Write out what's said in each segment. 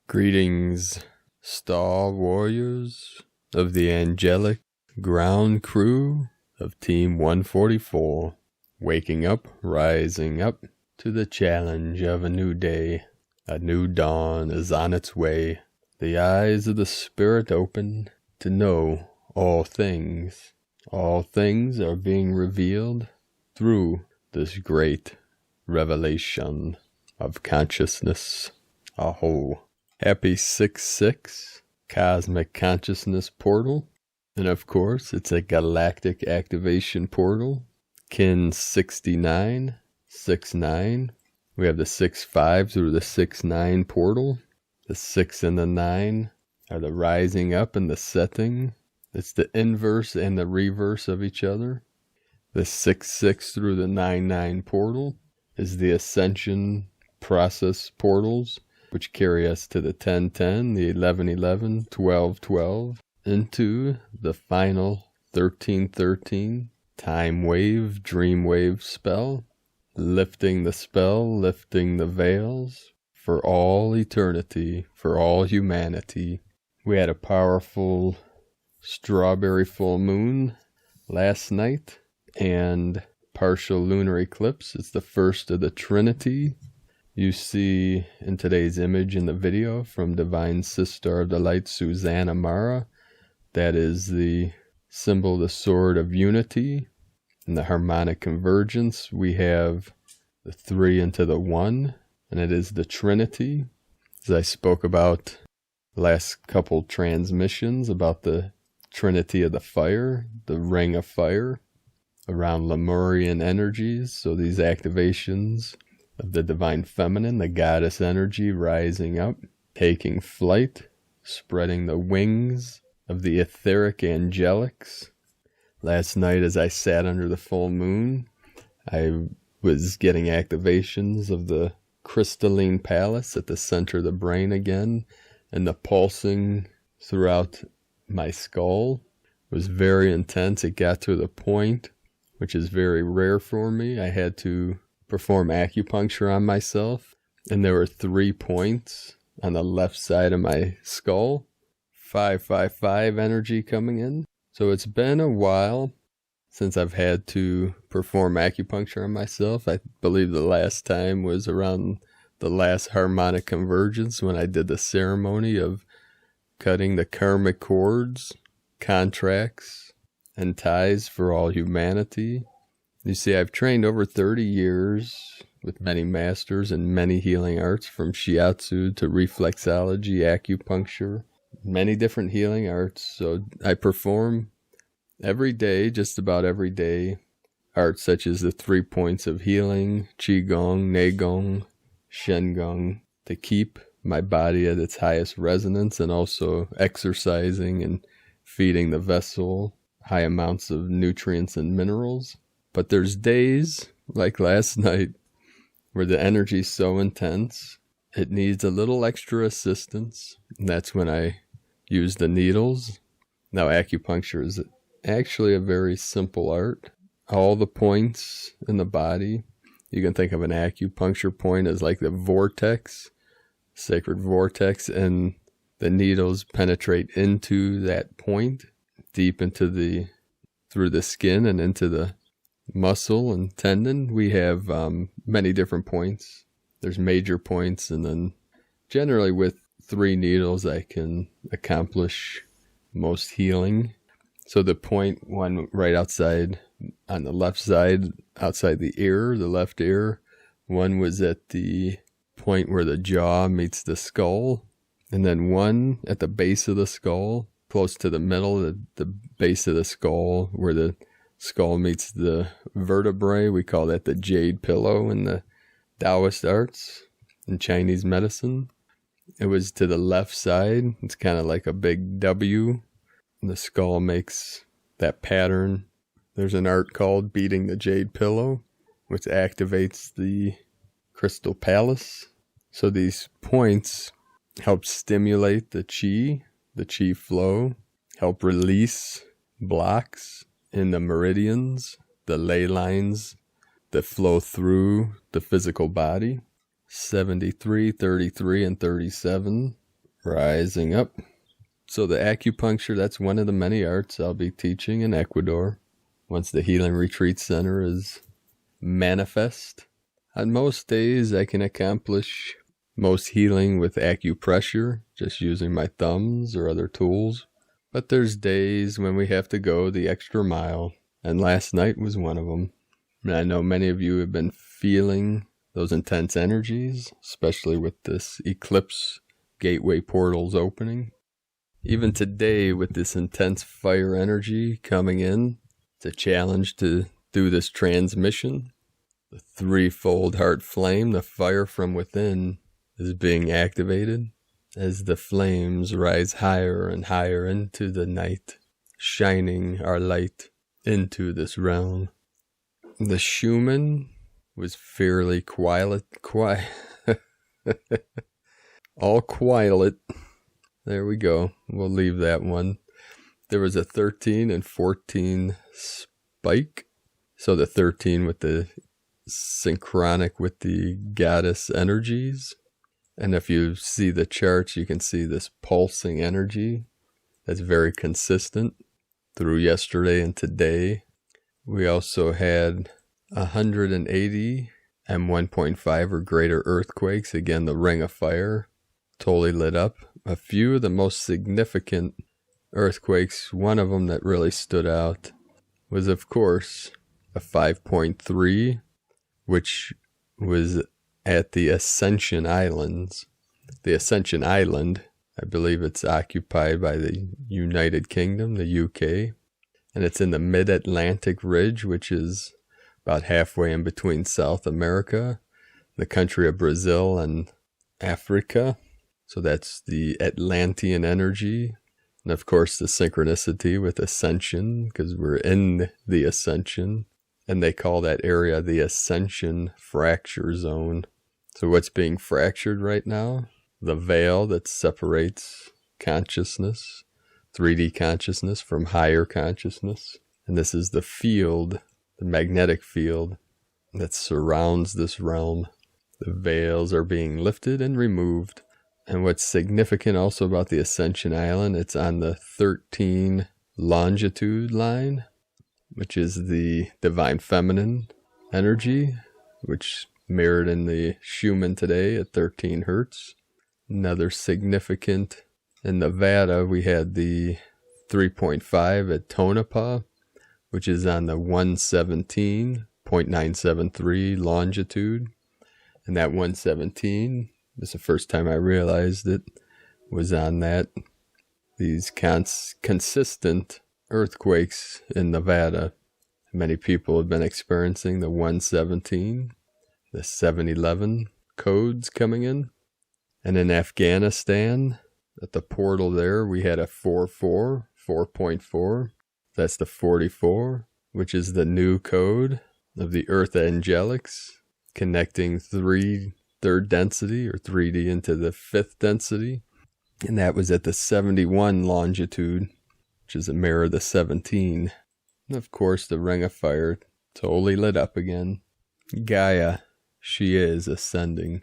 Greetings, star warriors of the angelic ground crew of Team 144, waking up, rising up to the challenge of a new day. A new dawn is on its way. The eyes of the spirit open to know all things. All things are being revealed through this great revelation of consciousness. Aho. Happy 6/6 Cosmic Consciousness Portal. And of course, it's a galactic activation portal. Kin 6969. We have the 6/5 through the 6/9 portal. The 6 and the 9 are the rising up and the setting. It's the inverse and the reverse of each other. The 6/6 through the 9/9 portal is the ascension process portals, which carry us to the 10-10, the 11-11, 12-12, into the final 13-13 time wave, dream wave spell, lifting the spell, lifting the veils for all eternity, for all humanity. We had a powerful strawberry full moon last night and partial lunar eclipse. It's the first of the Trinity. You see in today's image in the video from Divine Sister of the Light, Susanna Mara, that is the symbol, the sword of unity and the harmonic convergence. We have the 3 into the 1, and it is the Trinity. As I spoke about last couple transmissions about the Trinity of the fire, the ring of fire around Lemurian energies. So these activations of the divine feminine, the goddess energy rising up, taking flight, spreading the wings of the etheric angelics. Last night as I sat under the full moon, I was getting activations of the crystalline palace at the center of the brain again, and the pulsing throughout my skull was very intense. It got to the point, which is very rare for me, I had to perform acupuncture on myself, and there were 3 points on the left side of my skull. 555 energy coming in. So it's been a while since I've had to perform acupuncture on myself. I believe the last time was around the last harmonic convergence when I did the ceremony of cutting the karmic cords, contracts, and ties for all humanity. You see, I've trained over 30 years with many masters in many healing arts, from shiatsu to reflexology, acupuncture, many different healing arts. So I perform every day, just about every day, arts such as the 3 points of healing, qigong, neigong, shengong, to keep my body at its highest resonance, and also exercising and feeding the vessel high amounts of nutrients and minerals. But there's days, like last night, where the energy's so intense, it needs a little extra assistance. And that's when I use the needles. Now, acupuncture is actually a very simple art. All the points in the body, you can think of an acupuncture point as like the vortex, sacred vortex, and the needles penetrate into that point, deep into through the skin and into the muscle and tendon. We have many different points. There's major points, and then generally with 3 needles I can accomplish most healing. So the point one right outside on the left side, outside the ear, the left ear, one was at the point where the jaw meets the skull, and then one at the base of the skull, close to the middle, the base of the skull where the skull meets the vertebrae. We call that the jade pillow in the Taoist arts and Chinese medicine. It was to the left side. It's kind of like a big W, and the skull makes that pattern. There's an art called Beating the Jade Pillow, which activates the crystal palace. So these points help stimulate the chi flow, help release blocks in the meridians, the ley lines that flow through the physical body. 73, 33, and 37 rising up. So the acupuncture, that's one of the many arts I'll be teaching in Ecuador once the Healing Retreat Center is manifest. On most days, I can accomplish most healing with acupressure, just using my thumbs or other tools. But there's days when we have to go the extra mile, and last night was one of them. And I know many of you have been feeling those intense energies, especially with this Eclipse gateway portals opening. Even today, with this intense fire energy coming in, it's a challenge to do this transmission. The threefold heart flame, the fire from within, is being activated as the flames rise higher and higher into the night, shining our light into this realm. The Schumann was fairly quiet. All quiet. There we go. We'll leave that one. There was a 13 and 14 spike. So the 13 with the synchronic with the goddess energies. And if you see the charts, you can see this pulsing energy that's very consistent through yesterday and today. We also had 180 and 1.5 or greater earthquakes. Again, the ring of fire totally lit up. A few of the most significant earthquakes, one of them that really stood out was, of course, a 5.3, which was at the Ascension Islands. The Ascension Island, I believe it's occupied by the United Kingdom, the UK, and it's in the mid-Atlantic ridge, which is about halfway in between South America, the country of Brazil, and Africa. So that's the Atlantean energy. And of course, the synchronicity with Ascension, because we're in the Ascension. And they call that area the Ascension Fracture Zone. So what's being fractured right now? The veil that separates consciousness, 3D consciousness, from higher consciousness. And this is the field, the magnetic field that surrounds this realm. The veils are being lifted and removed. And what's significant also about the Ascension Island, it's on the 13 longitude line, which is the divine feminine energy, which mirrored in the Schumann today at 13 hertz. Another significant, in Nevada, we had the 3.5 at Tonopah, which is on the 117.973 longitude. And that 117, this is the first time I realized it, was on that. These consistent earthquakes in Nevada. Many people have been experiencing the 117, the 711 codes coming in. And in Afghanistan, at the portal there, we had a 4.4. That's the 44, which is the new code of the Earth Angelics, connecting third density or 3D into the fifth density. And that was at the 71 longitude, which is a mirror of the 17. And of course, the ring of fire totally lit up again. Gaia, she is ascending.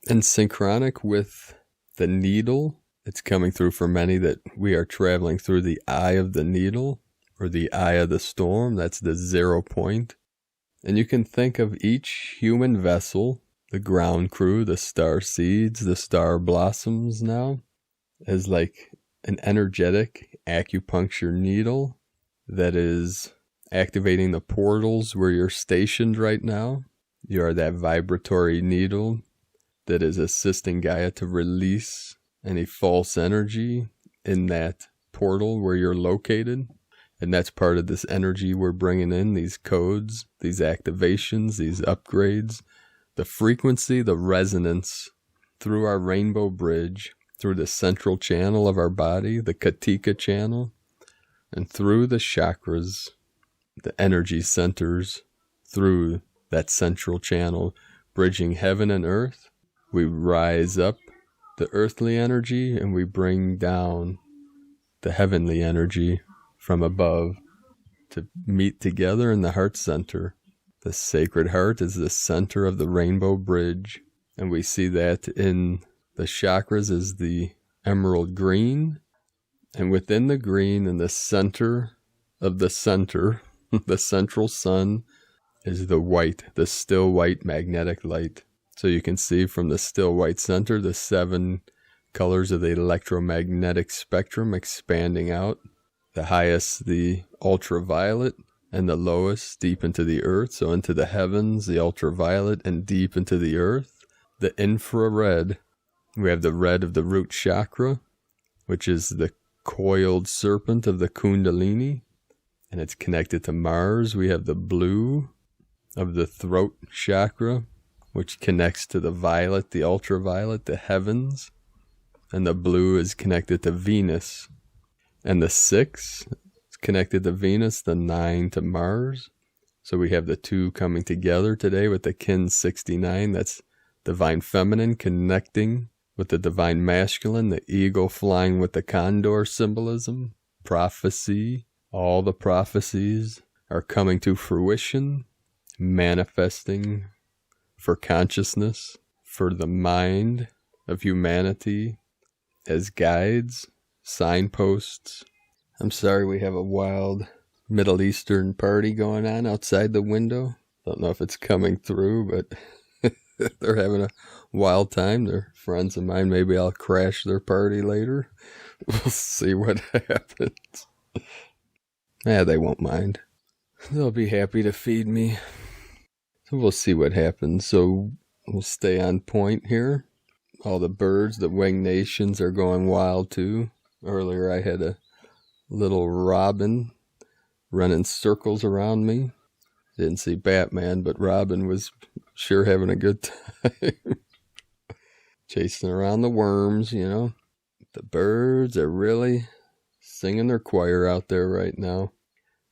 And synchronic with the needle, it's coming through for many that we are traveling through the eye of the needle, or the eye of the storm. That's the 0 point. And you can think of each human vessel, the ground crew, the star seeds, the star blossoms now, as like an energetic acupuncture needle that is activating the portals where you're stationed right now. You are that vibratory needle that is assisting Gaia to release any false energy in that portal where you're located. And that's part of this energy we're bringing in, these codes, these activations, these upgrades, the frequency, the resonance through our rainbow bridge, through the central channel of our body, the Katika channel, and through the chakras, the energy centers, through that central channel, bridging heaven and earth. We rise up the earthly energy and we bring down the heavenly energy from above to meet together in the heart center. The sacred heart is the center of the rainbow bridge, and we see that in the chakras as the emerald green. And within the green, in the center of the center, the central sun, is the white, the still white magnetic light. So you can see from the still white center, the 7 colors of the electromagnetic spectrum expanding out. The highest, the ultraviolet, and the lowest, deep into the earth. So into the heavens, the ultraviolet, and deep into the earth. The infrared, we have the red of the root chakra, which is the coiled serpent of the Kundalini, and it's connected to Mars. We have the blue of the throat chakra, which connects to the violet, the ultraviolet, the heavens, and the blue is connected to Venus. And the 6 is connected to Venus, the 9 to Mars. So we have the 2 coming together today with the Kin 69. That's divine feminine connecting with the divine masculine, the eagle flying with the condor symbolism, prophecy. All the prophecies are coming to fruition, manifesting for consciousness, for the mind of humanity as guides, signposts. I'm sorry, we have a wild Middle Eastern party going on outside the window. Don't know if it's coming through, but they're having a wild time. They're friends of mine. Maybe I'll crash their party later. We'll see what happens. They won't mind. They'll be happy to feed me. So we'll see what happens. So we'll stay on point here. All the birds, the winged nations are going wild too. Earlier I had a little robin running circles around me. Didn't see Batman, but Robin was sure having a good time. Chasing around the worms, you know. The birds are really singing their choir out there right now.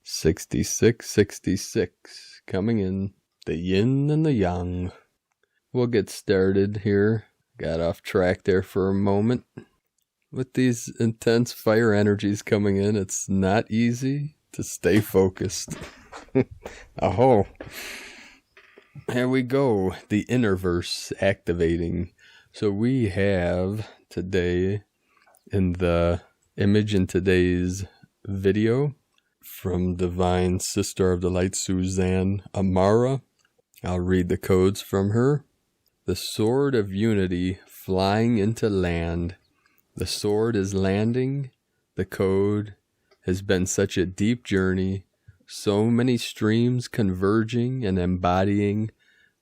66, 66, coming in. The yin and the yang. We'll get started here. Got off track there for a moment. With these intense fire energies coming in, it's not easy to stay focused. Oh, here we go. The Innerverse activating. So we have today in the image in today's video from Divine Sister of the Light, Suzanne Amara. I'll read the codes from her. The sword of unity flying into land. The sword is landing. The code has been such a deep journey. So many streams converging and embodying.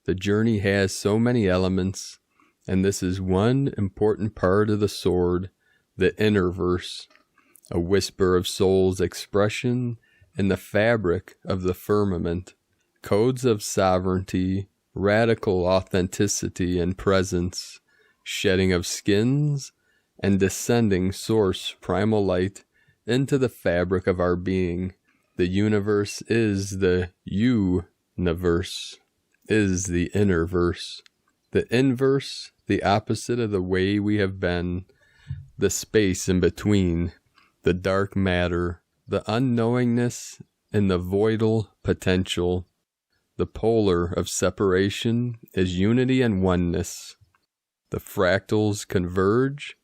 The journey has so many elements. And this is one important part of the sword, the Innerverse, a whisper of soul's expression in the fabric of the firmament. Codes of sovereignty, radical authenticity and presence, shedding of skins, and descending source primal light into the fabric of our being. The universe is the you-niverse, is the Innerverse. The inverse, the opposite of the way we have been, the space in between, the dark matter, the unknowingness and the voidal potential. The polar of separation is unity and oneness. The fractals converge.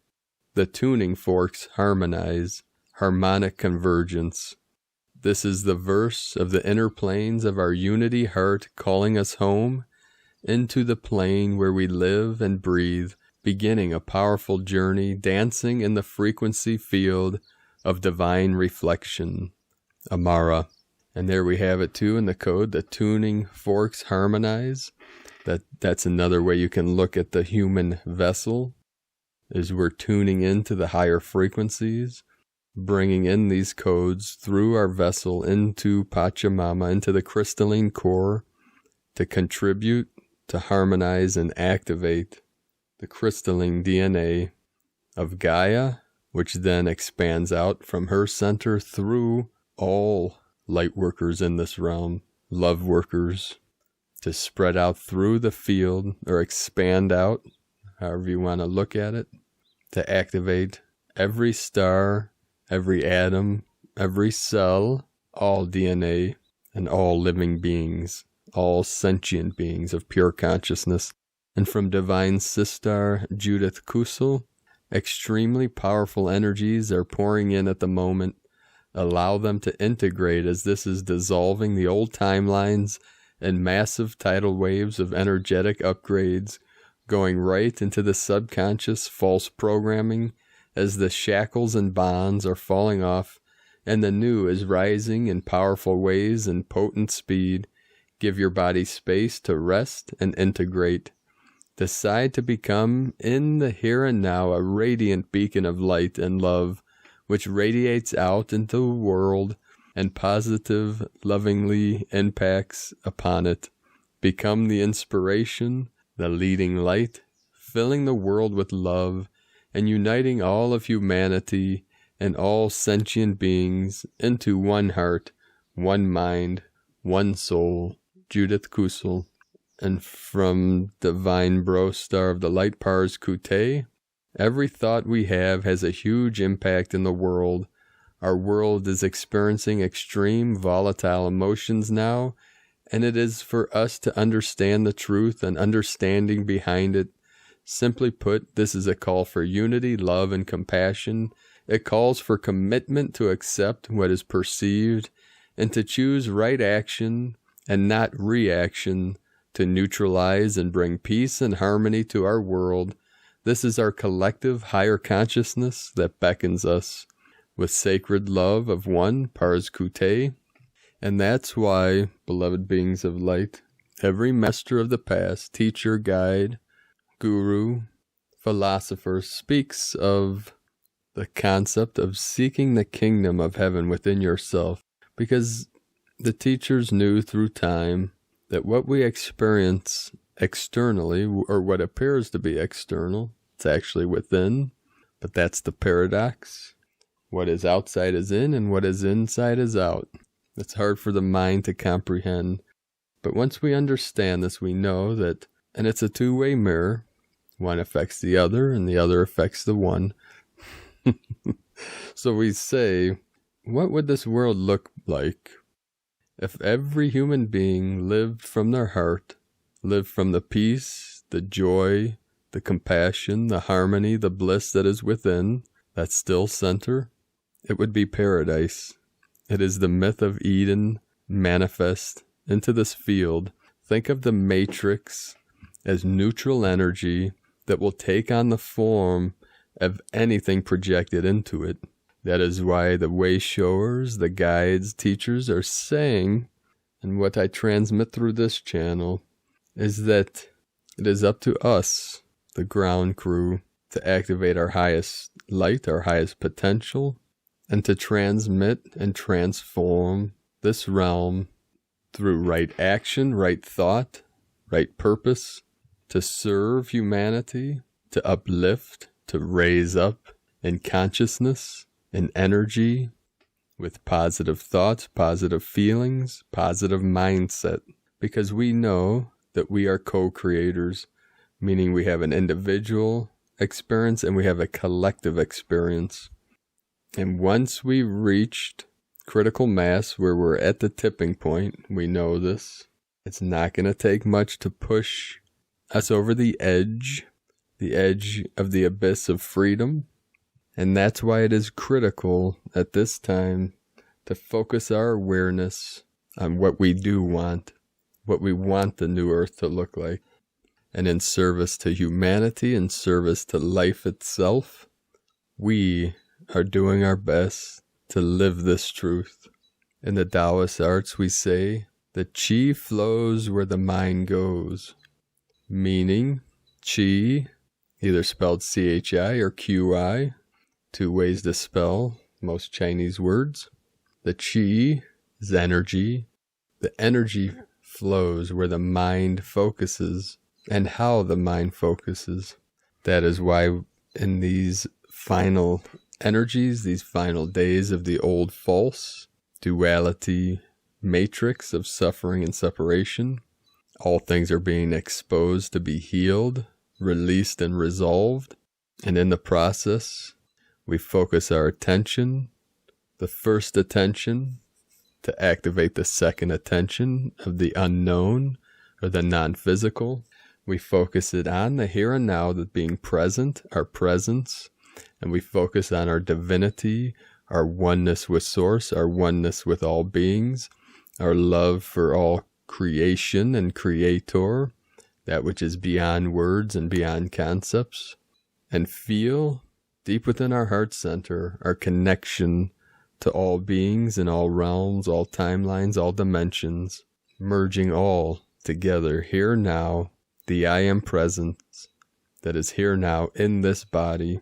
The tuning forks harmonize, harmonic convergence. This is the verse of the inner planes of our unity heart calling us home into the plane where we live and breathe, beginning a powerful journey, dancing in the frequency field of divine reflection. Amara. And there we have it too in the code, the tuning forks harmonize. That's another way you can look at the human vessel, is we're tuning into the higher frequencies, bringing in these codes through our vessel into Pachamama, into the crystalline core, to contribute, to harmonize and activate the crystalline DNA of Gaia, which then expands out from her center through all light workers in this realm, love workers, to spread out through the field or expand out, however you want to look at it, to activate every star, every atom, every cell, all DNA, and all living beings, all sentient beings of pure consciousness. And from Divine Sister Judith Kusel, Extremely powerful energies are pouring in at the moment. Allow them to integrate as this is dissolving the old timelines and massive tidal waves of energetic upgrades, going right into the subconscious false programming as the shackles and bonds are falling off and the new is rising in powerful ways and potent speed. Give your body space to rest and integrate. Decide to become, in the here and now, a radiant beacon of light and love, which radiates out into the world and positive, lovingly impacts upon it. Become the inspiration, the leading light, filling the world with love, and uniting all of humanity and all sentient beings into one heart, one mind, one soul. Judith Kusel. And from Divine Bro Star of the Light Pars Kute, every thought we have has a huge impact in the world. Our world is experiencing extreme volatile emotions now, and it is for us to understand the truth and understanding behind it. Simply put, this is a call for unity, love, and compassion. It calls for commitment to accept what is perceived and to choose right action and not reaction, to neutralize and bring peace and harmony to our world. This is our collective higher consciousness that beckons us with sacred love of one, Pars Kute. And that's why, beloved beings of light, every master of the past, teacher, guide, guru, philosopher speaks of the concept of seeking the kingdom of heaven within yourself, because the teachers knew through time that what we experience externally, or what appears to be external, it's actually within. But that's the paradox. What is outside is in, and what is inside is out. It's hard for the mind to comprehend. But once we understand this, we know that, and it's a two-way mirror. One affects the other, and the other affects the one. So we say, what would this world look like if every human being lived from their heart, lived from the peace, the joy, the compassion, the harmony, the bliss that is within, that still center? It would be paradise. It is the myth of Eden manifest into this field. Think of the matrix as neutral energy that will take on the form of anything projected into it. That is why the way showers, the guides, teachers are saying, and what I transmit through this channel, is that it is up to us, the ground crew, to activate our highest light, our highest potential, and to transmit and transform this realm through right action, right thought, right purpose, to serve humanity, to uplift, to raise up in consciousness, in energy, with positive thoughts, positive feelings, positive mindset, because we know that we are co-creators, meaning we have an individual experience and we have a collective experience. And once we've reached critical mass where we're at the tipping point, we know this, it's not going to take much to push us over the edge of the abyss of freedom. And that's why it is critical at this time to focus our awareness on what we do want, what we want the new earth to look like. And in service to humanity, in service to life itself, we are doing our best to live this truth. In the Taoist arts we say, the Qi flows where the mind goes. Meaning, Qi, either spelled C-H-I or Q-I, two ways to spell most Chinese words. The Qi is energy. The energy flows where the mind focuses and how the mind focuses. That is why in these final energies, these final days of the old false duality matrix of suffering and separation, all things are being exposed to be healed, released, and resolved. And in the process, we focus our attention, the first attention, to activate the second attention of the unknown or the non-physical. We focus it on the here and now, that being present, our presence, and we focus on our divinity, our oneness with Source, our oneness with all beings, our love for all creation and Creator, that which is beyond words and beyond concepts, and feel deep within our heart center our connection to all beings in all realms, all timelines, all dimensions, merging all together here now, the I Am presence that is here now in this body.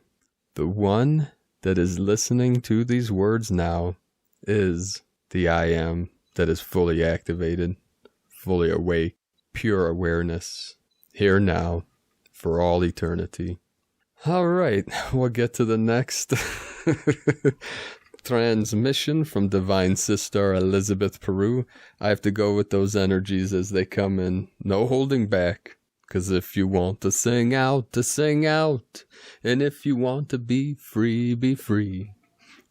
The one that is listening to these words now is the I Am that is fully activated, fully awake, pure awareness, here now, for all eternity. All right, we'll get to the next transmission from Divine Sister Elizabeth Peru. I have to go with those energies as they come in. No holding back. Because if you want to sing out, to sing out. And if you want to be free, be free.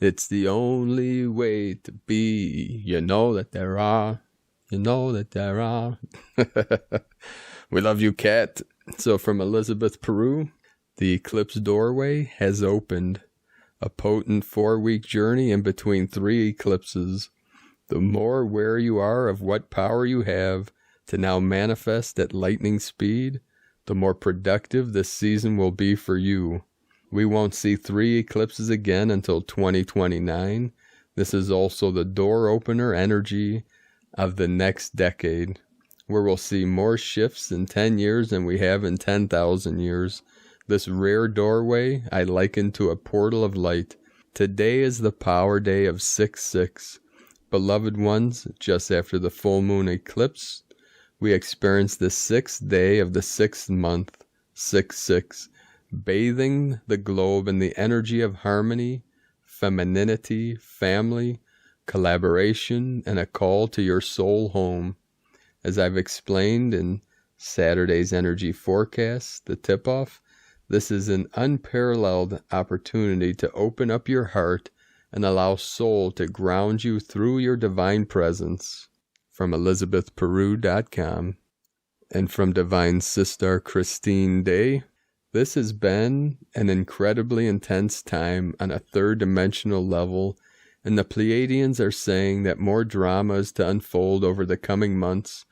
It's the only way to be. You know that there are. You know that there are. We love you, Kat. So from Elizabeth Peru, the Eclipse doorway has opened. A potent 4-week journey in between 3 eclipses. The more aware you are of what power you have to now manifest at lightning speed, the more productive this season will be for you. We won't see 3 eclipses again until 2029. This is also the door opener energy of the next decade, where we'll see more shifts in 10 years than we have in 10,000 years. This rare doorway I liken to a portal of light. Today is the power day of 6/6. Beloved ones, just after the full moon eclipse, we experience the 6th day of the 6th month, 6/6, bathing the globe in the energy of harmony, femininity, family, collaboration, and a call to your soul home. As I've explained in Saturday's energy forecast, the tip-off, this is an unparalleled opportunity to open up your heart and allow soul to ground you through your divine presence. From ElizabethPeru.com. And from Divine Sister Christine Day, this has been an incredibly intense time on a 3rd-dimensional level, and the Pleiadians are saying that more drama is to unfold over the coming months.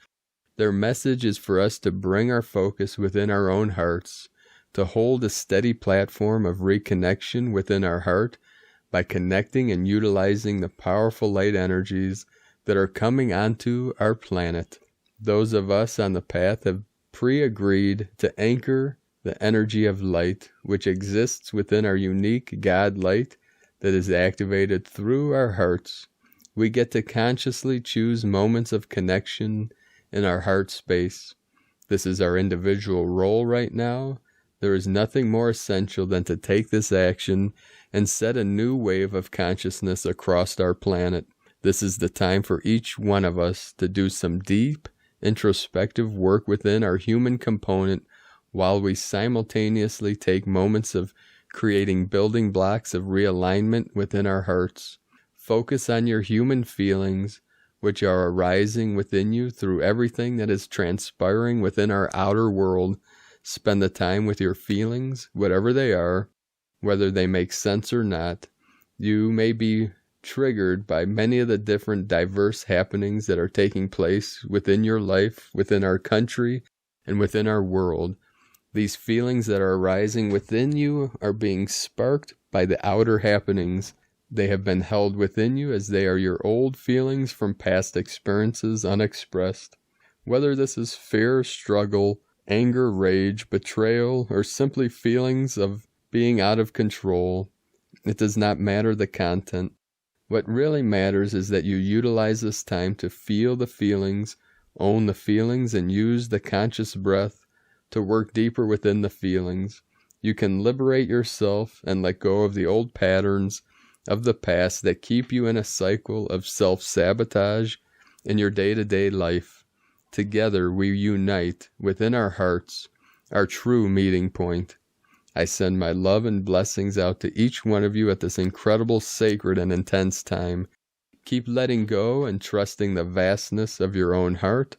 Their message is for us to bring our focus within our own hearts, to hold a steady platform of reconnection within our heart by connecting and utilizing the powerful light energies that are coming onto our planet. Those of us on the path have pre-agreed to anchor the energy of light, which exists within our unique God light that is activated through our hearts. We get to consciously choose moments of connection in our heart space. This is our individual role right now. There is nothing more essential than to take this action and set a new wave of consciousness across our planet. This is the time for each one of us to do some deep, introspective work within our human component while we simultaneously take moments of creating building blocks of realignment within our hearts. Focus on your human feelings, which are arising within you through everything that is transpiring within our outer world. Spend the time with your feelings, whatever they are, whether they make sense or not. You may be triggered by many of the different diverse happenings that are taking place within your life, within our country, and within our world. These feelings that are arising within you are being sparked by the outer happenings. They have been held within you as they are your old feelings from past experiences unexpressed. Whether this is fear, struggle, anger, rage, betrayal, or simply feelings of being out of control, it does not matter the content. What really matters is that you utilize this time to feel the feelings, own the feelings, and use the conscious breath to work deeper within the feelings. You can liberate yourself and let go of the old patterns of the past that keep you in a cycle of self-sabotage in your day-to-day life. Together we unite within our hearts, our true meeting point. I send my love and blessings out to each one of you at this incredible, sacred, and intense time. Keep letting go and trusting the vastness of your own heart.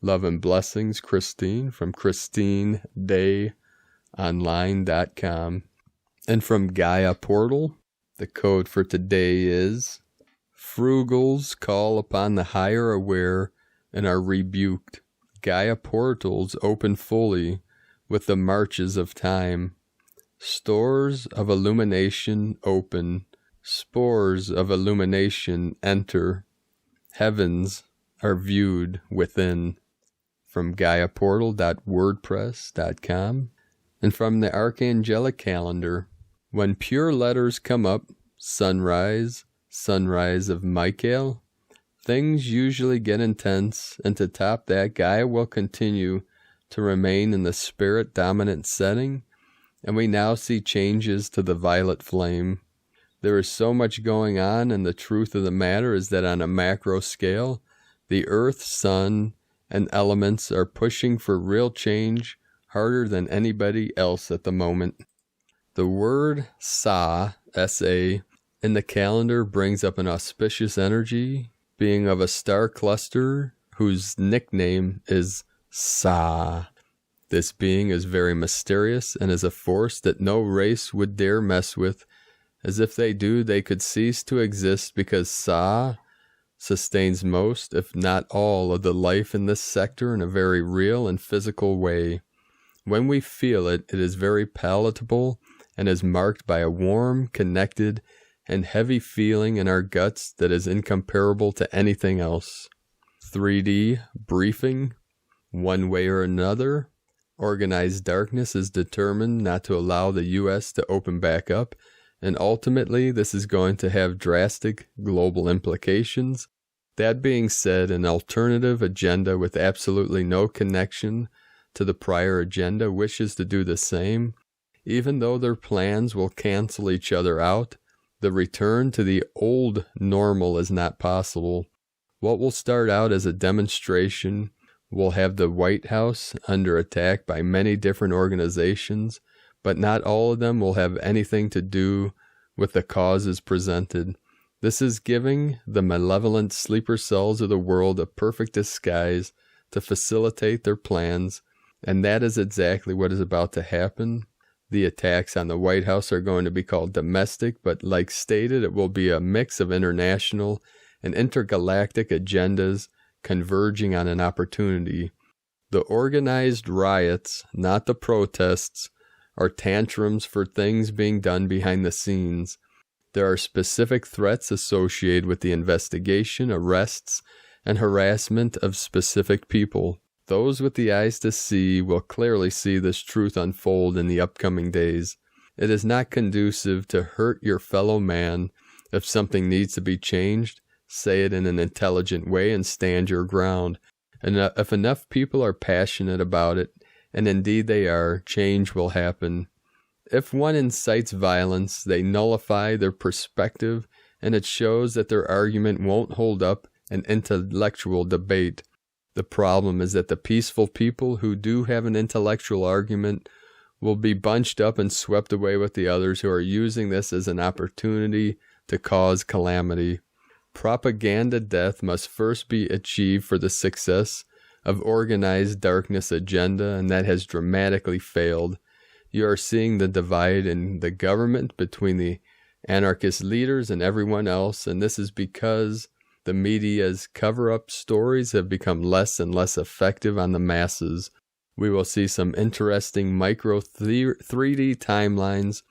Love and blessings, Christine, from ChristineDayOnline.com. And from Gaia Portal, the code for today is: Frugals call upon the higher aware and are rebuked. Gaia portals open fully with the marches of time. Stores of illumination open. Spores of illumination enter. Heavens are viewed within. From GaiaPortal.wordpress.com. And from the Archangelic Calendar, when pure letters come up, sunrise, sunrise of Michael, things usually get intense, and to top that, Gaia will continue to remain in the spirit-dominant setting, and we now see changes to the violet flame. There is so much going on, and the truth of the matter is that on a macro scale, the earth, sun, and elements are pushing for real change harder than anybody else at the moment. The word Sa, S-A, in the calendar brings up an auspicious energy, being of a star cluster whose nickname is Sa. This being is very mysterious and is a force that no race would dare mess with, as if they do, they could cease to exist, because Sa sustains most, if not all, of the life in this sector in a very real and physical way. When we feel it, it is very palatable and is marked by a warm, connected, and heavy feeling in our guts that is incomparable to anything else. 3D briefing. One way or another, organized darkness is determined not to allow the U.S. to open back up, and ultimately this is going to have drastic global implications. That being said, an alternative agenda with absolutely no connection to the prior agenda wishes to do the same. Even though their plans will cancel each other out, the return to the old normal is not possible. What will start out as a demonstration will have the White House under attack by many different organizations, but not all of them will have anything to do with the causes presented. This is giving the malevolent sleeper cells of the world a perfect disguise to facilitate their plans, and that is exactly what is about to happen. The attacks on the White House are going to be called domestic, but like stated, it will be a mix of international and intergalactic agendas converging on an opportunity. The organized riots, not the protests, are tantrums for things being done behind the scenes. There are specific threats associated with the investigation, arrests, and harassment of specific people. Those with the eyes to see will clearly see this truth unfold in the upcoming days. It is not conducive to hurt your fellow man. If something needs to be changed, say it in an intelligent way and stand your ground. And if enough people are passionate about it, and indeed they are, change will happen. If one incites violence, they nullify their perspective, and it shows that their argument won't hold up an intellectual debate. The problem is that the peaceful people who do have an intellectual argument will be bunched up and swept away with the others who are using this as an opportunity to cause calamity. Propaganda death must first be achieved for the success of organized darkness agenda, and that has dramatically failed. You are seeing the divide in the government between the anarchist leaders and everyone else, and this is because the media's cover-up stories have become less and less effective on the masses. We will see some interesting micro 3D timelines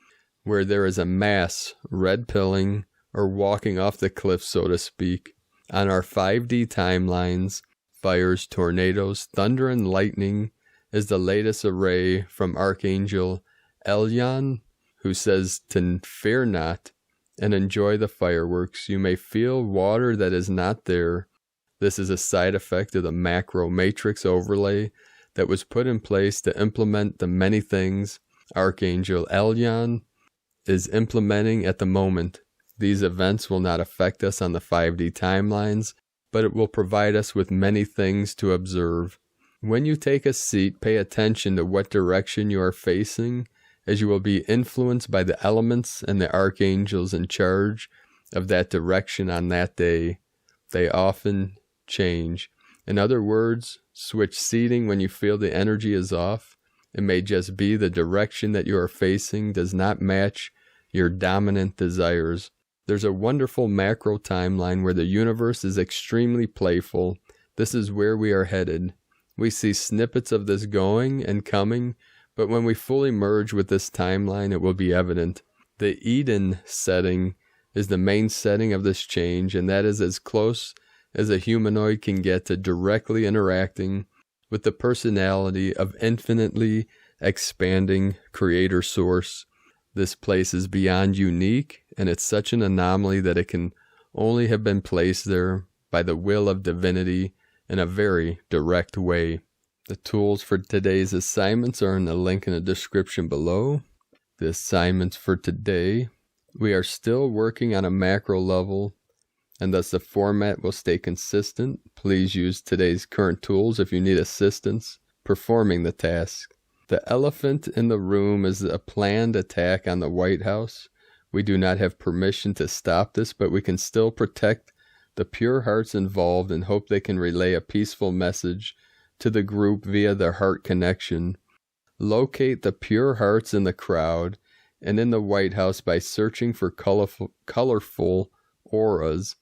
where there is a mass red pilling or walking off the cliff, so to speak. On our 5D timelines, fires, tornadoes, thunder, and lightning is the latest array from Archangel Elyon, who says to fear not and enjoy the fireworks. You may feel water that is not there. This is a side effect of the macro matrix overlay that was put in place to implement the many things Archangel Elyon is implementing at the moment. These events will not affect us on the 5D timelines, but it will provide us with many things to observe. When you take a seat, pay attention to what direction you are facing, as you will be influenced by the elements and the archangels in charge of that direction on that day. They often change. In other words, switch seating when you feel the energy is off. It may just be the direction that you are facing does not match your dominant desires. There's a wonderful macro timeline where the universe is extremely playful. This is where we are headed. We see snippets of this going and coming, but when we fully merge with this timeline, it will be evident. The Eden setting is the main setting of this change, and that is as close as a humanoid can get to directly interacting with the personality of infinitely expanding creator source. This place is beyond unique, and it's such an anomaly that it can only have been placed there by the will of divinity in a very direct way. The tools for today's assignments are in the link in the description below. The assignments for today, we are still working on a macro level, and thus the format will stay consistent. Please use today's current tools if you need assistance performing the task. The elephant in the room is a planned attack on the White House. We do not have permission to stop this, but we can still protect the pure hearts involved and hope they can relay a peaceful message to the group via their heart connection. Locate the pure hearts in the crowd and in the White House by searching for colorful auras.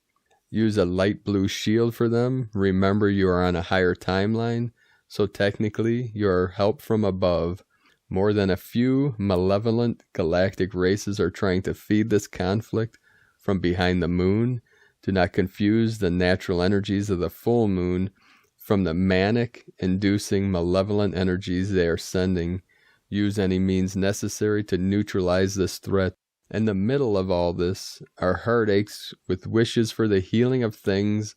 Use a light blue shield for them. Remember, you are on a higher timeline, so technically you are help from above. More than a few malevolent galactic races are trying to feed this conflict from behind the moon. Do not confuse the natural energies of the full moon from the manic-inducing malevolent energies they are sending. Use any means necessary to neutralize this threat. In the middle of all this are heartaches with wishes for the healing of things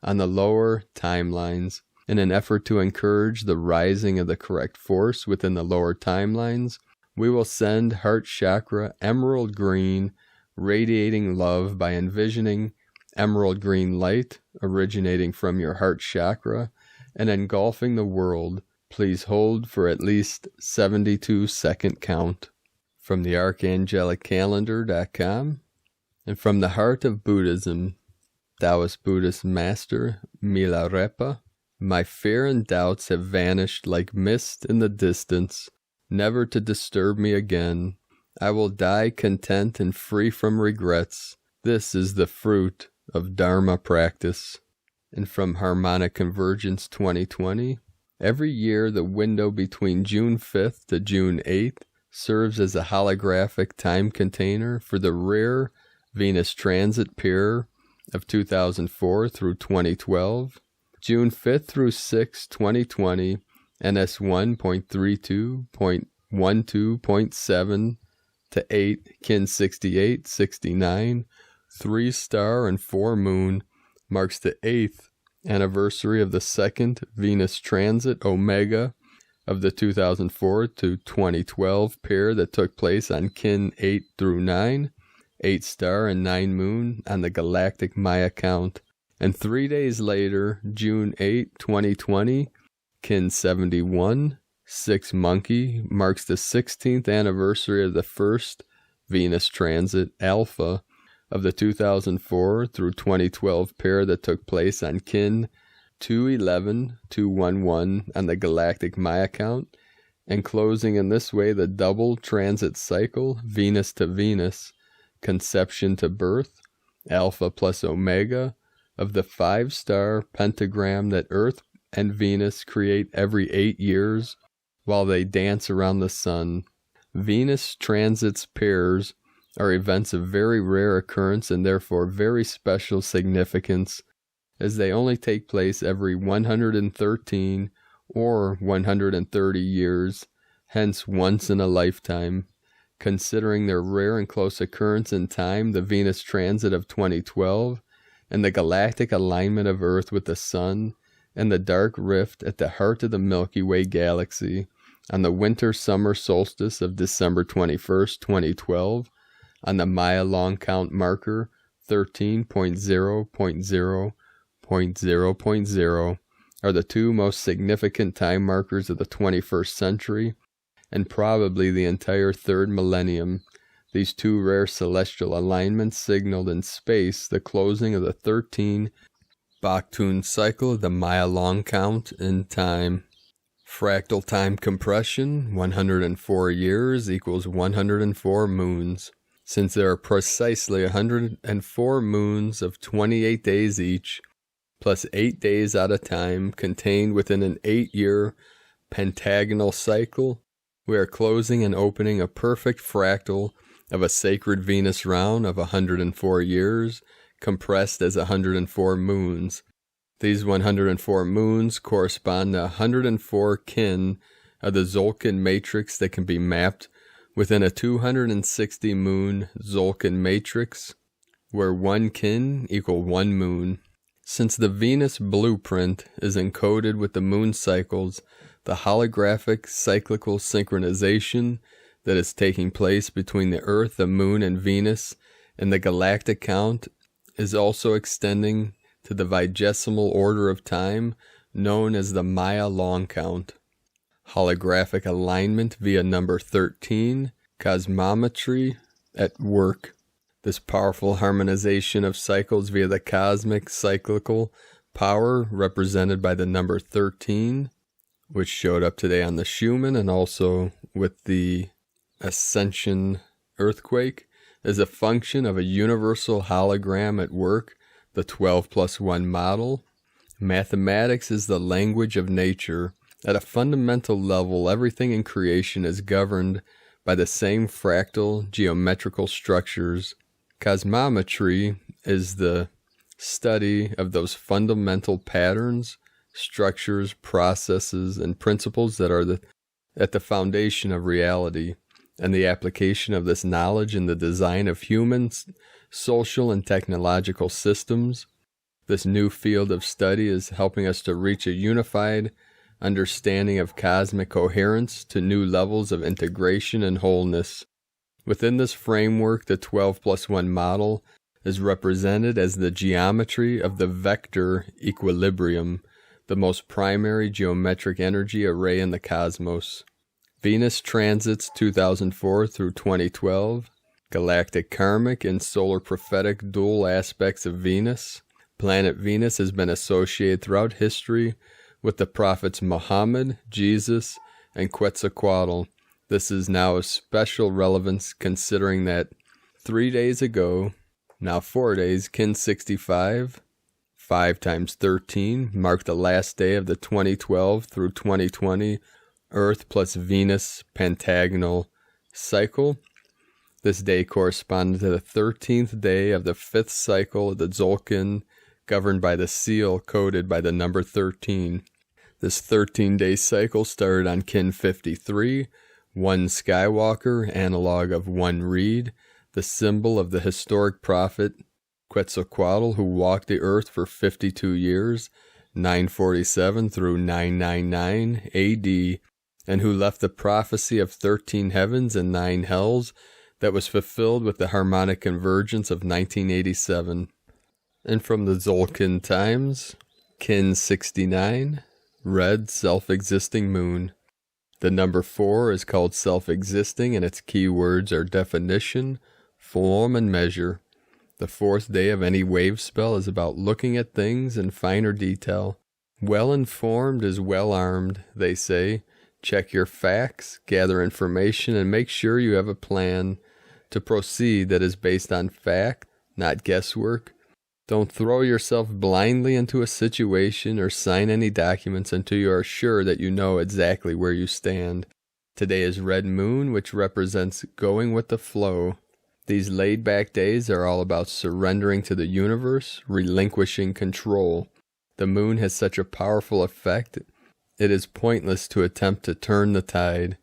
on the lower timelines. In an effort to encourage the rising of the correct force within the lower timelines, we will send heart chakra emerald green, radiating love by envisioning emerald green light originating from your heart chakra and engulfing the world. Please hold for at least 72-second count. From the archangeliccalendar.com and from the Heart of Buddhism, Taoist Buddhist Master Milarepa. My fear and doubts have vanished like mist in the distance, never to disturb me again. I will die content and free from regrets. This is the fruit of Dharma practice. And from Harmonic Convergence 2020, every year the window between June 5th to June 8th serves as a holographic time container for the rare Venus transit pair of 2004 through 2012. June 5th through 6, 2020, NS 1.32.12.7 to 8, Kin 68, 69, 3-star and 4 moon, marks the 8th anniversary of the second Venus transit Omega of the 2004 to 2012 pair that took place on Kin 8 through 9, 8-star and 9 moon on the galactic Maya count. And 3 days later, June 8, 2020, Kin 71, 6 monkey, marks the 16th anniversary of the first Venus transit Alpha of the 2004 through 2012 pair that took place on Kin 211, 211 on the galactic Maya count, and closing in this way the double transit cycle, Venus to Venus, conception to birth, Alpha plus Omega, of the 5-star pentagram that Earth and Venus create every 8 years while they dance around the sun. Venus transits pairs are events of very rare occurrence and therefore very special significance, as they only take place every 113 or 130 years, hence once in a lifetime. Considering their rare and close occurrence in time, the Venus transit of 2012, and the galactic alignment of Earth with the Sun, and the dark rift at the heart of the Milky Way galaxy, on the winter-summer solstice of December 21st, 2012, on the Maya long count marker 13.0.0.0.0, are the two most significant time markers of the 21st century, and probably the entire third millennium. These two rare celestial alignments signaled in space the closing of the 13 Baktun cycle of the Maya long count in time. Fractal time compression, 104 years equals 104 moons. Since there are precisely 104 moons of 28 days each, plus 8 days at a time contained within an 8-year pentagonal cycle, we are closing and opening a perfect fractal of a sacred Venus round of 104 years, compressed as 104 moons. These 104 moons correspond to 104 kin of the Tzolk'in matrix that can be mapped within a 260 moon Tzolk'in matrix, where one kin equal one moon. Since the Venus blueprint is encoded with the moon cycles, the holographic cyclical synchronization that is taking place between the Earth, the Moon, and Venus, and the galactic count is also extending to the vigesimal order of time known as the Maya long count. Holographic alignment via number 13, cosmometry at work. This powerful harmonization of cycles via the cosmic cyclical power represented by the number 13, which showed up today on the Schumann and also with the Ascension earthquake, is a function of a universal hologram at work, the 12+1 model. Mathematics is the language of nature. At a fundamental level, everything in creation is governed by the same fractal geometrical structures. Cosmometry is the study of those fundamental patterns, structures, processes, and principles that are at the foundation of reality, and the application of this knowledge in the design of human, social, and technological systems. This new field of study is helping us to reach a unified understanding of cosmic coherence to new levels of integration and wholeness. Within this framework, the 12+1 model is represented as the geometry of the vector equilibrium, the most primary geometric energy array in the cosmos. Venus transits 2004 through 2012, galactic karmic and solar prophetic dual aspects of Venus. Planet Venus has been associated throughout history with the prophets Muhammad, Jesus, and Quetzalcoatl. This is now of special relevance considering that 3 days ago, now 4 days, Kin 65, 5 times 13, marked the last day of the 2012 through 2020 Earth plus Venus pentagonal cycle. This day corresponded to the 13th day of the 5th cycle of the Tzolk'in, governed by the seal coded by the number 13. This 13-day cycle started on Kin 53, 1 Skywalker, analog of 1 Reed, the symbol of the historic prophet Quetzalcoatl, who walked the earth for 52 years, 947 through 999 AD, and who left the prophecy of 13 heavens and 9 hells that was fulfilled with the harmonic convergence of 1987. And from the Tzolk'in times, Kin 69, red self-existing moon. The number 4 is called self-existing, and its keywords are definition, form, and measure. The 4th day of any wave spell is about looking at things in finer detail. Well-informed is well-armed, they say. Check your facts, gather information, and make sure you have a plan to proceed that is based on fact, not guesswork. Don't throw yourself blindly into a situation or sign any documents until you are sure that you know exactly where you stand. Today is Red Moon, which represents going with the flow. These laid-back days are all about surrendering to the universe, relinquishing control. The moon has such a powerful effect, it is pointless to attempt to turn the tide.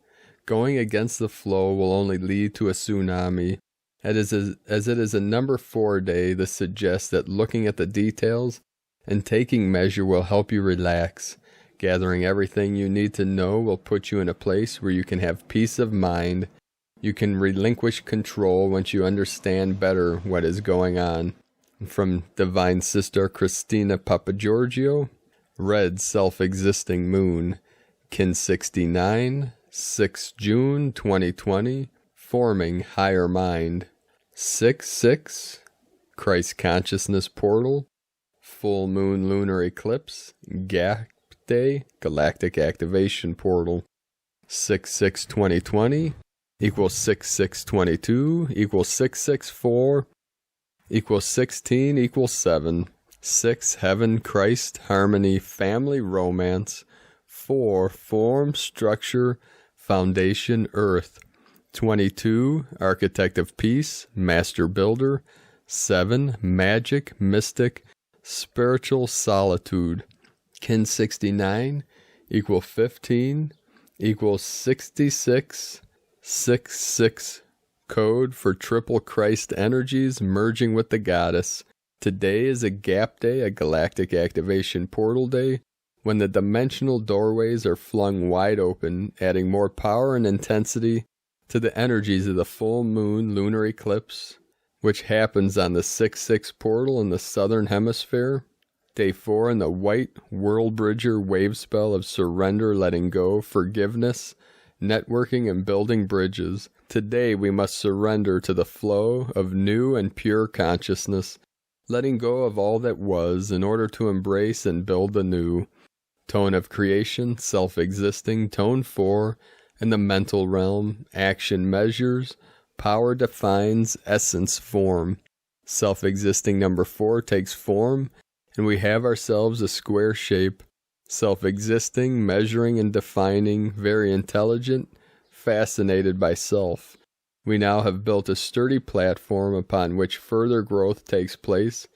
Going against the flow will only lead to a tsunami. As it is a number 4 day, this suggests that looking at the details and taking measure will help you relax. Gathering everything you need to know will put you in a place where you can have peace of mind. You can relinquish control once you understand better what is going on. From Divine Sister Christina Papagiorgio, red self-existing moon, Kin 69, 6 June 2020, forming higher mind. 6-6, Christ consciousness portal, full moon lunar eclipse, gapped day, galactic activation portal. 6-6-2020 equals 6-6-22 equals 6-6-4 equals 16 equals 7. 6, heaven, Christ, harmony, family, romance. 4, form, structure, foundation, earth. 22, architect of peace, master builder. 7, magic, mystic, spiritual solitude. Kin 69 equal 15 equals 66. 6-6 code for triple Christ energies merging with the goddess. Today is a gap day, a galactic activation portal day, when the dimensional doorways are flung wide open, adding more power and intensity to the energies of the full moon lunar eclipse, which happens on the 6-6 portal in the southern hemisphere. Day 4 in the white world bridger wave spell of surrender, letting go, forgiveness, networking, and building bridges. Today we must surrender to the flow of new and pure consciousness, letting go of all that was in order to embrace and build the new. Tone of creation, self-existing, tone 4, in the mental realm, action measures, power defines, essence form. Self-existing number 4 takes form, and we have ourselves a square shape. Self-existing, measuring and defining, very intelligent, fascinated by self. We now have built a sturdy platform upon which further growth takes place.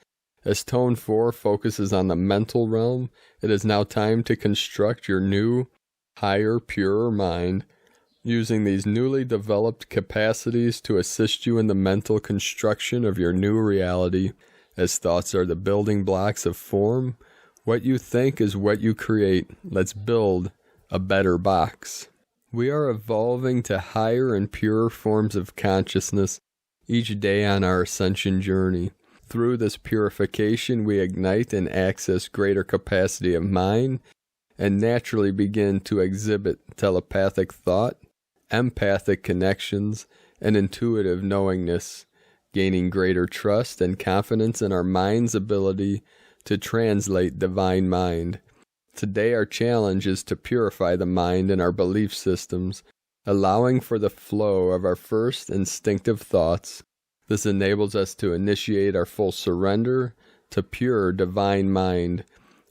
As Tone 4 focuses on the mental realm, it is now time to construct your new, higher, purer mind, using these newly developed capacities to assist you in the mental construction of your new reality. As thoughts are the building blocks of form, what you think is what you create. Let's build a better box. We are evolving to higher and purer forms of consciousness each day on our ascension journey. Through this purification, we ignite and access greater capacity of mind and naturally begin to exhibit telepathic thought, empathic connections, and intuitive knowingness, gaining greater trust and confidence in our mind's ability to translate divine mind. Today our challenge is to purify the mind and our belief systems, allowing for the flow of our first instinctive thoughts. This enables us to initiate our full surrender to pure divine mind.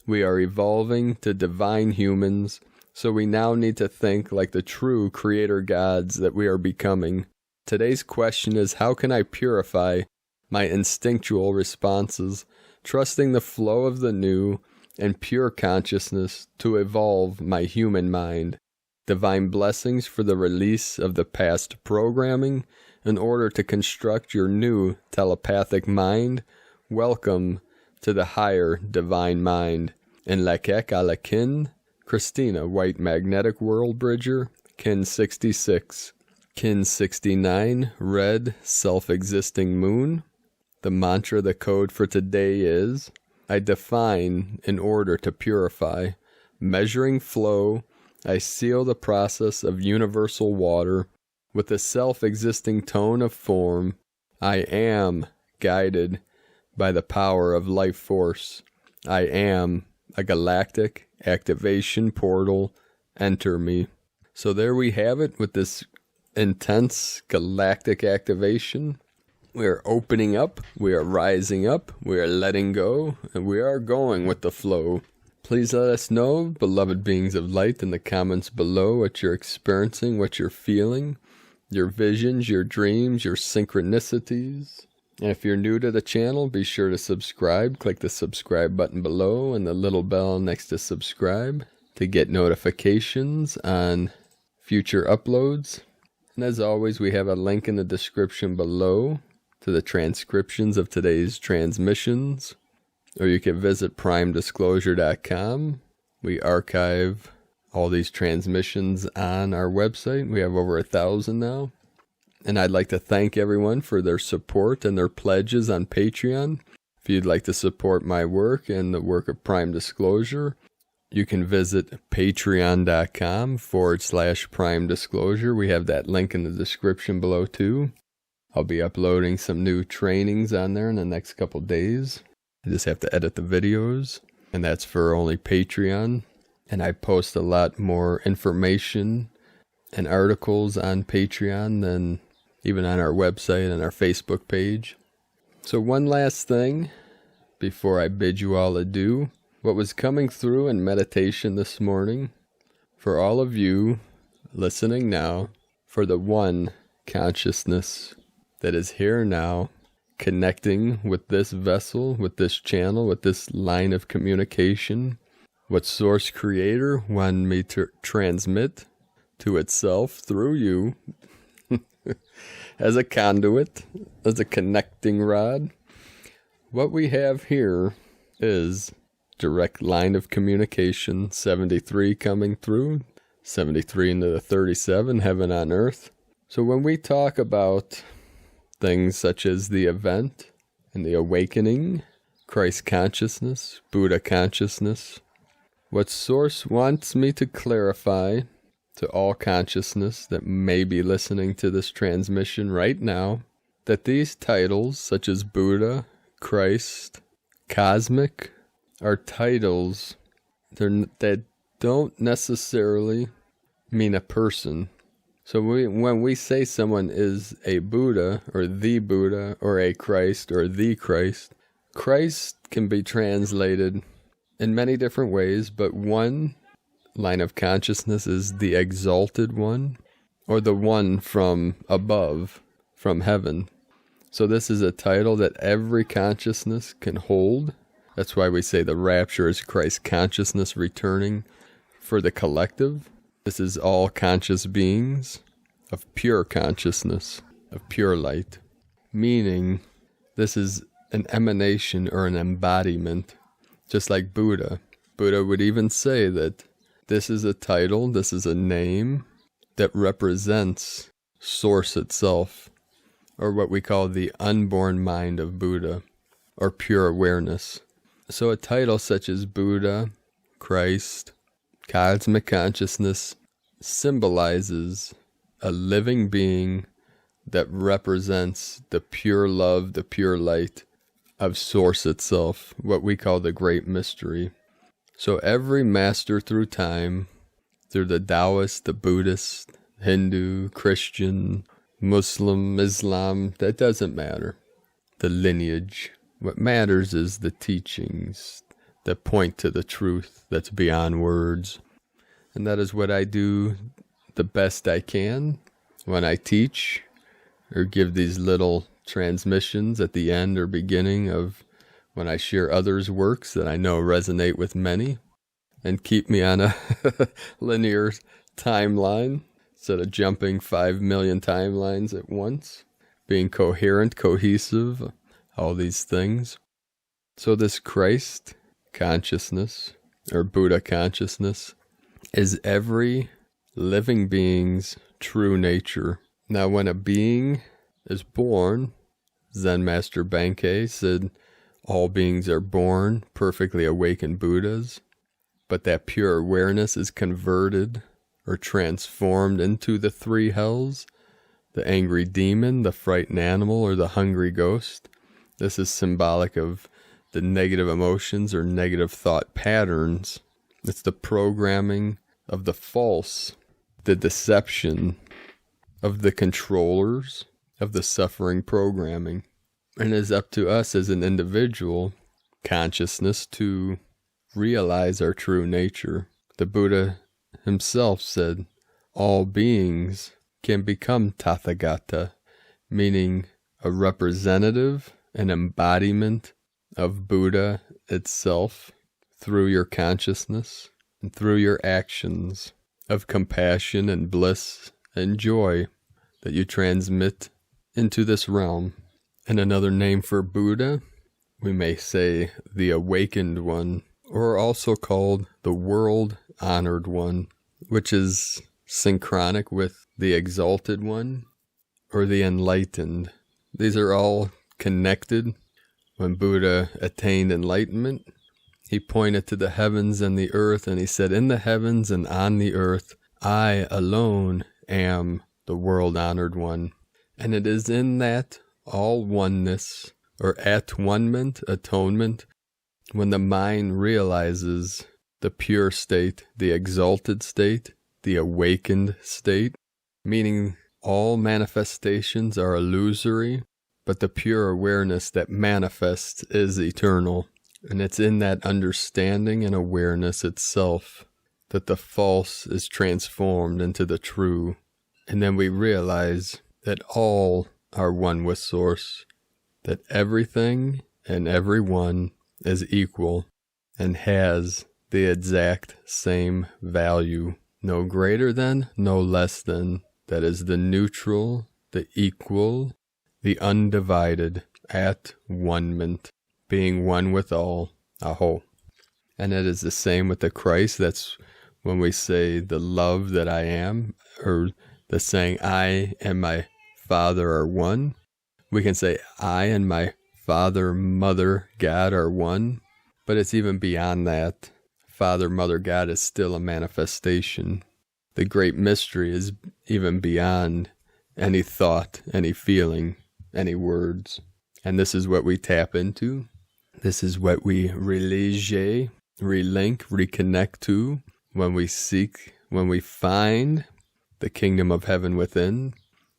We are evolving to divine humans, so we now need to think like the true creator gods that we are becoming. Today's question is, how can I purify my instinctual responses, trusting the flow of the new and pure consciousness to evolve my human mind? Divine blessings for the release of the past programming in order to construct your new telepathic mind. Welcome to the higher divine mind. In Lakek Alakin, Christina, White Magnetic World Bridger, Kin 66. Kin 69, Red Self-Existing Moon. The mantra, the code for today is, I define in order to purify. Measuring flow, I seal the process of universal water with a self-existing tone of form. I am guided by the power of life force. I am a galactic activation portal. Enter me. So there we have it with this intense galactic activation. We are opening up, we are rising up, we are letting go, and we are going with the flow. Please let us know, beloved beings of light, in the comments below what you're experiencing, what you're feeling, your visions, your dreams, your synchronicities. And if you're new to the channel, be sure to subscribe. Click the subscribe button below and the little bell next to subscribe to get notifications on future uploads. And as always, we have a link in the description below to the transcriptions of today's transmissions. Or you can visit primedisclosure.com. We archive all these transmissions on our website. We have over 1,000 now. And I'd like to thank everyone for their support and their pledges on Patreon. If you'd like to support my work and the work of Prime Disclosure, you can visit patreon.com/Prime Disclosure. We have that link in the description below too. I'll be uploading some new trainings on there in the next couple days. I just have to edit the videos, and that's for only Patreon. And I post a lot more information and articles on Patreon than even on our website and our Facebook page. So one last thing before I bid you all adieu. What was coming through in meditation this morning, for all of you listening now, for the one consciousness that is here now, connecting with this vessel, with this channel, with this line of communication, what Source Creator wanted me to transmit to itself through you as a conduit, as a connecting rod. What we have here is direct line of communication, 73 coming through, 73 into the 37, heaven on earth. So when we talk about things such as the event and the awakening, Christ consciousness, Buddha consciousness, what Source wants me to clarify to all consciousness that may be listening to this transmission right now, that these titles such as Buddha, Christ, cosmic, are titles that don't necessarily mean a person. So when we say someone is a Buddha or a Christ or the Christ, Christ can be translated in many different ways, but one line of consciousness is the exalted one or the one from above, from heaven. So this is a title that every consciousness can hold. That's why we say the rapture is Christ consciousness returning for the collective. This is all conscious beings of pure consciousness, of pure light. Meaning, this is an emanation or an embodiment, just like Buddha. Buddha would even say that this is a title, this is a name that represents Source itself, or what we call the unborn mind of Buddha, or pure awareness. So a title such as Buddha, Christ, cosmic consciousness symbolizes a living being that represents the pure love, the pure light of Source itself, what we call the great mystery. So every master through time, through the Taoist, the Buddhist, Hindu, Christian, Muslim, Islam, that doesn't matter. The lineage. What matters is the teachings that point to the truth that's beyond words. And that is what I do the best I can when I teach or give these little transmissions at the end or beginning of when I share others' works that I know resonate with many and keep me on a linear timeline instead of jumping 5 million timelines at once, being coherent, cohesive, all these things. So this Christ consciousness or Buddha consciousness is every living being's true nature. Now when a being is born, Zen Master Bankei said all beings are born perfectly awakened Buddhas, but that pure awareness is converted or transformed into the three hells, the angry demon, the frightened animal, or the hungry ghost. This is symbolic of the negative emotions or negative thought patterns. It's the programming of the false, the deception of the controllers of the suffering programming. And it is up to us as an individual consciousness to realize our true nature. The Buddha himself said, all beings can become Tathagata, meaning a representative, an embodiment of Buddha itself through your consciousness and through your actions of compassion and bliss and joy that you transmit into this realm. And another name for Buddha, we may say the awakened one, or also called the world-honored one, which is synchronic with the exalted one, or the enlightened. These are all connected. When Buddha attained enlightenment, he pointed to the heavens and the earth, and he said, in the heavens and on the earth, I alone am the world-honored one. And it is in that all oneness, or at-one-ment, atonement, when the mind realizes the pure state, the exalted state, the awakened state, meaning all manifestations are illusory, but the pure awareness that manifests is eternal. And it's in that understanding and awareness itself that the false is transformed into the true. And then we realize that all are one with Source, that everything and everyone is equal and has the exact same value, no greater than, no less than. That is the neutral, the equal, the undivided, at one-ment, being one with all, aho. And it is the same with the Christ. That's when we say the love that I am, or the saying I and my Father are one. We can say I and my Father, Mother, God are one, but it's even beyond that. Father, Mother, God is still a manifestation. The great mystery is even beyond any thought, any feeling, any words. And this is what we tap into. This is what we relink, reconnect to when we seek, when we find the kingdom of heaven within,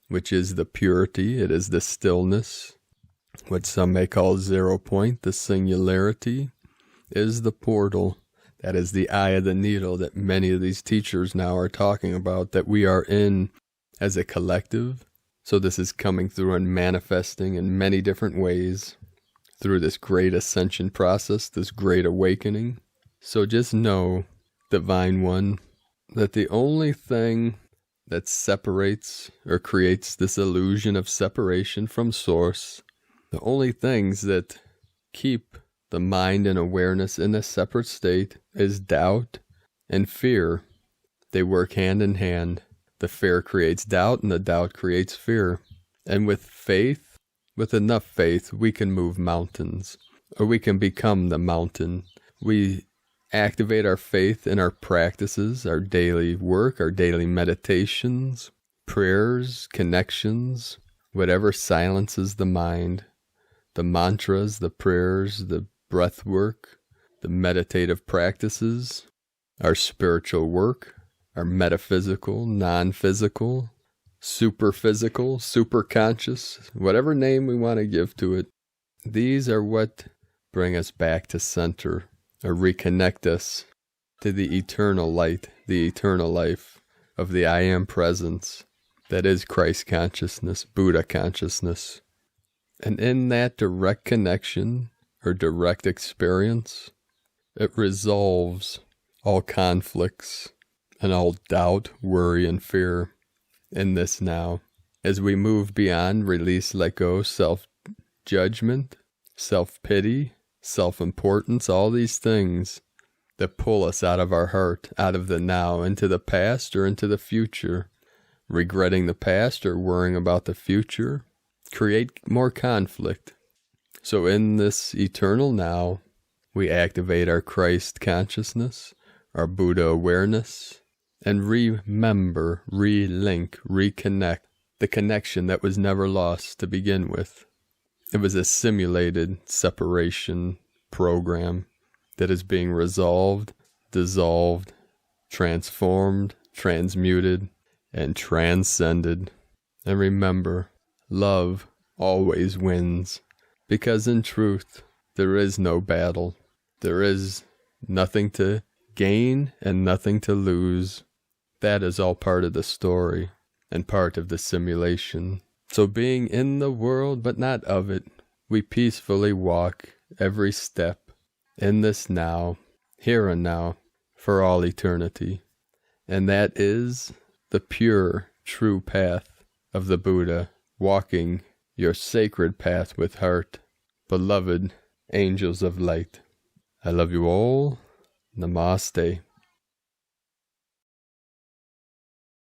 which is the purity, it is the stillness, what some may call 0 point, the singularity, is the portal. That is the eye of the needle that many of these teachers now are talking about, that we are in as a collective. So this is coming through and manifesting in many different ways through this great ascension process, this great awakening. So just know, Divine One, that the only thing that separates or creates this illusion of separation from Source, the only things that keep the mind and awareness in a separate state is doubt and fear. They work hand in hand. The fear creates doubt and the doubt creates fear. And with faith, with enough faith, we can move mountains, or we can become the mountain. We activate our faith in our practices, our daily work, our daily meditations, prayers, connections, whatever silences the mind, the mantras, the prayers, the breath work, the meditative practices, our spiritual work, our metaphysical, non-physical, superphysical, superconscious, whatever name we want to give to it. These are what bring us back to center, or reconnect us to the eternal light, the eternal life of the I Am presence that is Christ consciousness, Buddha consciousness. And in that direct connection, or direct experience, it resolves all conflicts and all doubt, worry, and fear in this now. As we move beyond release, let go, self-judgment, self-pity, self-importance, all these things that pull us out of our heart, out of the now, into the past or into the future, regretting the past or worrying about the future, create more conflict. So in this eternal now, we activate our Christ consciousness, our Buddha awareness, and remember, relink, reconnect the connection that was never lost to begin with. It was a simulated separation program that is being resolved, dissolved, transformed, transmuted, and transcended. And remember, love always wins. Because in truth, there is no battle. There is nothing to gain and nothing to lose. That is all part of the story and part of the simulation. So being in the world but not of it, we peacefully walk every step in this now, here and now, for all eternity. And that is the pure, true path of the Buddha, walking your sacred path with heart. Beloved angels of light, I love you all. Namaste.